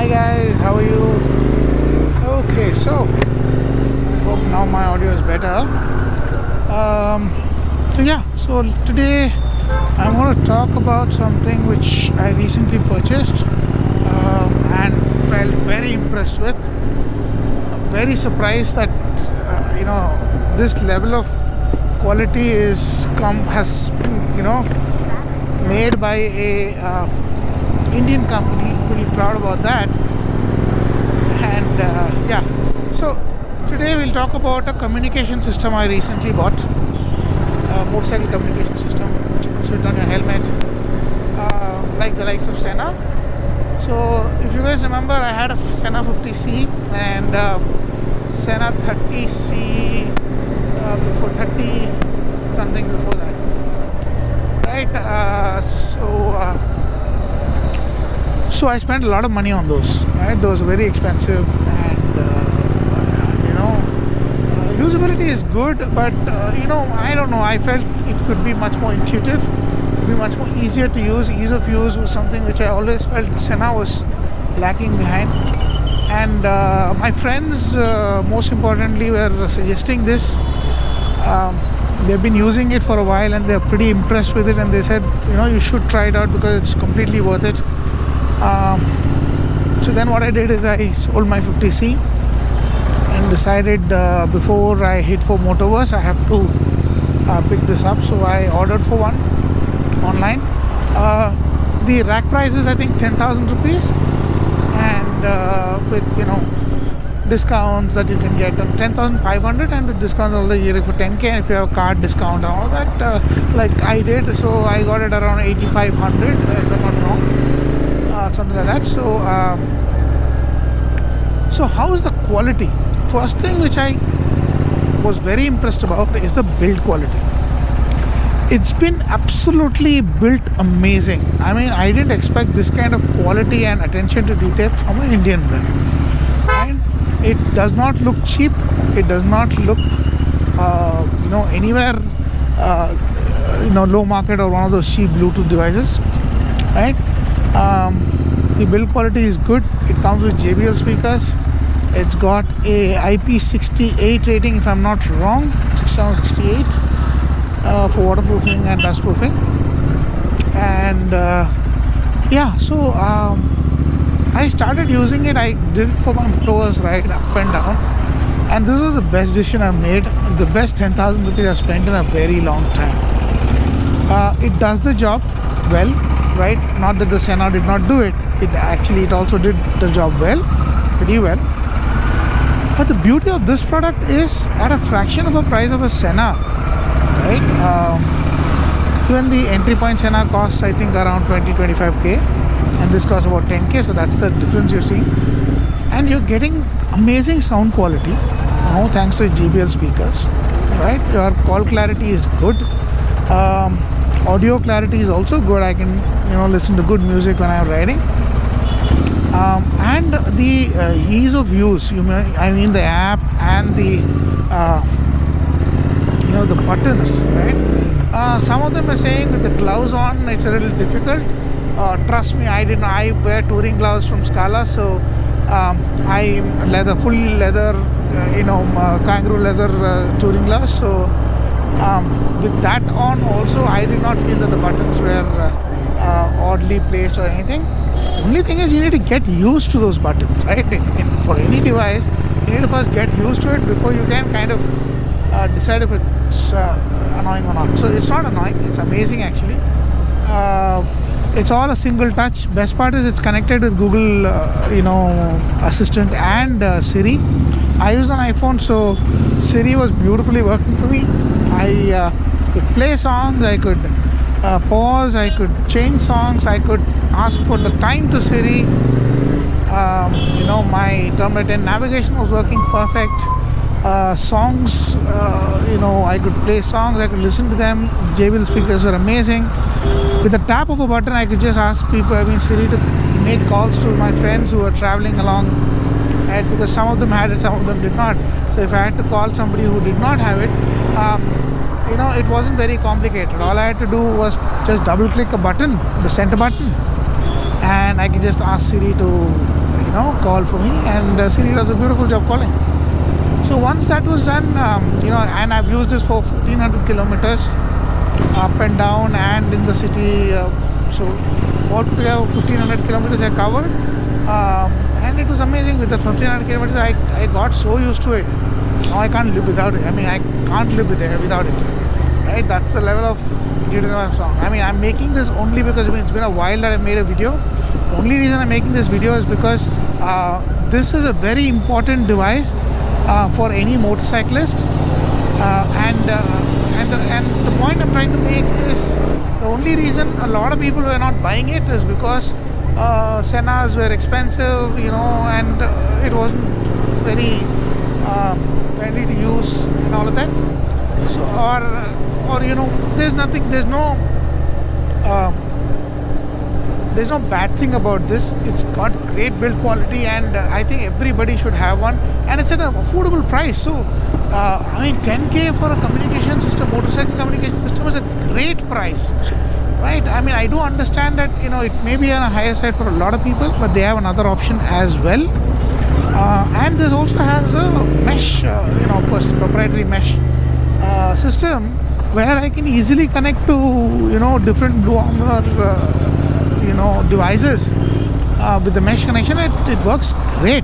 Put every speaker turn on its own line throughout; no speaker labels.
Hi guys, how are you? Okay, so hope now my audio is better. So today I want to talk about something which I recently purchased and felt very impressed with. Very surprised that this level of quality has made by a Indian company. Pretty proud about that. And so today we'll talk about a communication system I recently bought. A motorcycle communication system which you can fit on your helmet, like the likes of Sena. So if you guys remember, I had a Sena 50C and Sena 30C before 30 something before that, right? So I spent a lot of money on those, right? Those are very expensive, and usability is good, but I don't know. I felt it could be much more intuitive, be much more easier to use. Ease of use was something which I always felt Sena was lacking behind. And my friends, most importantly, were suggesting this. They've been using it for a while and they're pretty impressed with it, and they said, you should try it out because it's completely worth it. So then what I did is I sold my 50C and decided before I hit for Motoverse I have to pick this up. So I ordered for one online. The rack price is I think 10,000 rupees, and with discounts that you can get on 10,500, and with discounts all the year for 10k, and if you have a card discount and all that, like I did, so I got it around 8,500 if I'm not wrong, something like that. So how is the quality? First thing which I was very impressed about is the build quality. It's been absolutely built amazing. I mean, I didn't expect this kind of quality and attention to detail from an Indian brand. And it does not look cheap. It does not look, anywhere, low market or one of those cheap Bluetooth devices, right? The build quality is good. It comes with JBL speakers. It's got a IP68 rating, if I'm not wrong, 6768, for waterproofing and dustproofing. And so I started using it. I did it for my Motoverse ride up and down, and this was the best decision I've made. The best 10,000 rupees I've spent in a very long time. It does the job well, right? Not that the Sena did not do it. It also did the job well, pretty well. But the beauty of this product is at a fraction of the price of a Sena, right? Even the entry point Sena costs I think around 20-25k, and this costs about 10k, so that's the difference you're seeing. And you're getting amazing sound quality, thanks to JBL speakers, right? Your call clarity is good. Audio clarity is also good. I can listen to good music when I'm riding. And the ease of use, the app and the the buttons, right? Some of them are saying with the gloves on it's a little difficult. Trust me, I wear touring gloves from Scala, so I full leather, kangaroo leather touring gloves. So with that on also, I did not feel that the buttons were oddly placed or anything. Only thing is you need to get used to those buttons, right? For any device, you need to first get used to it before you can kind of decide if it's annoying or not. So it's not annoying, it's amazing actually. It's all a single touch. Best part is it's connected with Google Assistant and Siri. I use an iPhone, so Siri was beautifully working for me. I could play songs, I could pause, I could change songs, I could ask for the time to Siri. My Terminator navigation was working perfect. Songs, I could play songs, I could listen to them. JBL speakers were amazing. With the tap of a button, I could just ask Siri to make calls to my friends who were traveling along, right? Because some of them had it, some of them did not. So if I had to call somebody who did not have it, it wasn't very complicated. All I had to do was just double click a button, the center button, and I can just ask Siri to call for me, and Siri does a beautiful job calling. So once that was done, and I've used this for 1500 kilometers up and down and in the city. So altogether 1500 kilometers I covered, and it was amazing. With the 1500 kilometers, I got so used to it. Now I can't live without it. I mean, I can't live without it. Right? That's the level of song. I mean, I'm making this only because it's been a while that I made a video. The only reason I'm making this video is because this is a very important device for any motorcyclist, and the point I'm trying to make is the only reason a lot of people were not buying it is because Senas were expensive, and it wasn't very friendly to use and all of that. So there's no bad thing about this. It's got great build quality, and I think everybody should have one, and it's at an affordable price. So 10K for a communication system, motorcycle communication system, is a great price, right? I mean, I do understand that it may be on a higher side for a lot of people, but they have another option as well. And this also has a mesh, of course, proprietary mesh system where I can easily connect to different BluArmor devices with the mesh connection. It works great.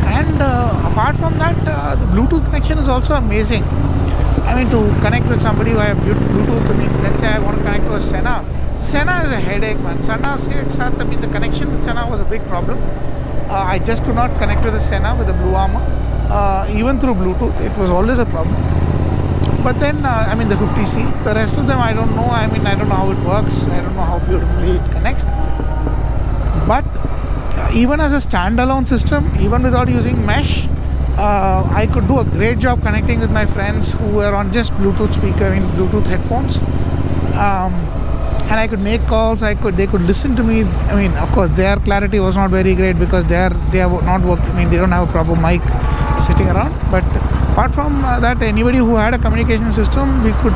And apart from that, the Bluetooth connection is also amazing. I mean, to connect with somebody who have Bluetooth, I mean, let's say I want to connect to a Sena. Sena is a headache, man. The connection with Sena was a big problem. I just could not connect with the Sena with the BluArmor. Even through Bluetooth, it was always a problem. But then, the 50C, the rest of them, I don't know. I mean, I don't know how it works. I don't know how beautifully it connects. But even as a standalone system, even without using mesh, I could do a great job connecting with my friends who were on just Bluetooth Bluetooth headphones. And I could make calls. They could listen to me. I mean, of course, their clarity was not very great because they are not working. I mean, they don't have a proper mic sitting around. But apart from that, anybody who had a communication system, we could,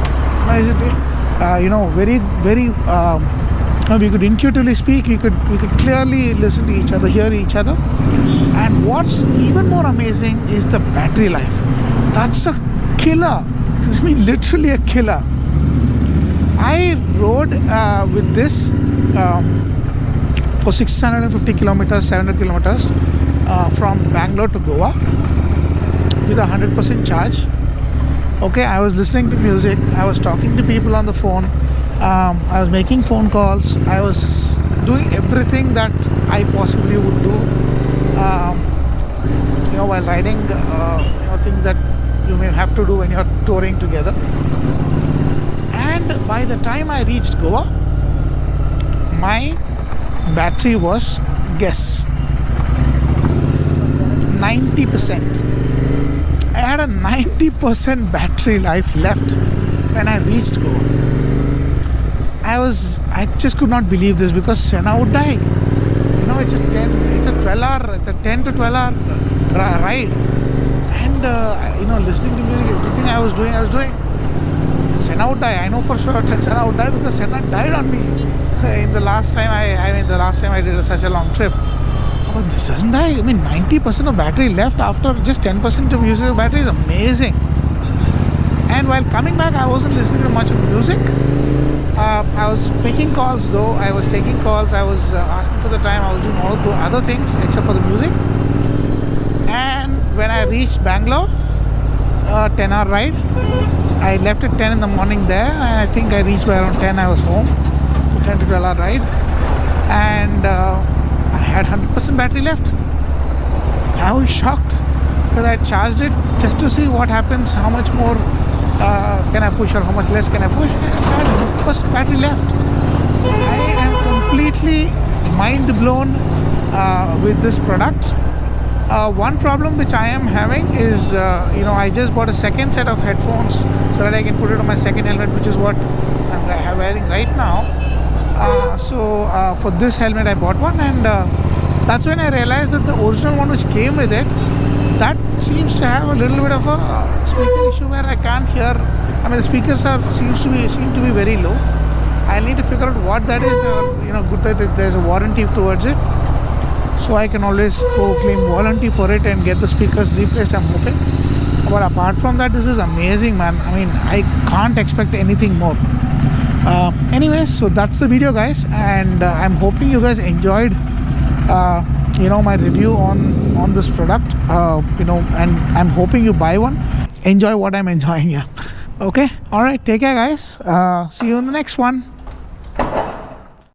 we could intuitively speak. We could clearly listen to each other, hear each other. And what's even more amazing is the battery life. That's a killer. I mean, literally a killer. I rode with this for 650 kilometers, 700 kilometers from Bangalore to Goa with 100% charge. Okay, I was listening to music, I was talking to people on the phone, I was making phone calls, I was doing everything that I possibly would do while riding, things that you may have to do when you're touring together. And by the time I reached Goa, my battery was, guess, 90%. I had a 90% battery life left when I reached Goa. I just could not believe this because Sena would die. It's a 10 to 12 hour ride. And, listening to music, everything I was doing. Sena would die. I know for sure that Sena would die because Sena died on me in the last time I did such a long trip. But this doesn't die. I mean, 90% of battery left after just 10% of usage of battery is amazing. And while coming back, I wasn't listening to much of music. I was making calls though. I was taking calls. I was asking for the time. I was doing all the other things except for the music. And when I reached Bangalore, 10-hour ride. I left at 10 in the morning there, and I think I reached by around 10. I was home. 10 to 12 hour ride, and I had 100% battery left. I was shocked because I charged it just to see what happens, how much more can I push or how much less can I push. I had 100% battery left. I am completely mind blown with this product. One problem which I am having is, I just bought a second set of headphones so that I can put it on my second helmet, which is what I'm wearing right now. So for this helmet I bought one, and that's when I realized that the original one which came with it, that seems to have a little bit of a speaker issue where I can't hear. I mean, the speakers seem to be very low. I need to figure out what that is. Good that there's a warranty towards it. so I can always go claim warranty for it and get the speakers replaced, I'm hoping. But apart from that, this is amazing, man. I mean, I can't expect anything more. Anyways, so that's the video, guys, and I'm hoping you guys enjoyed my review on this product, and I'm hoping you buy one, enjoy what I'm enjoying. Yeah, okay, all right, take care, guys. See you in the next one.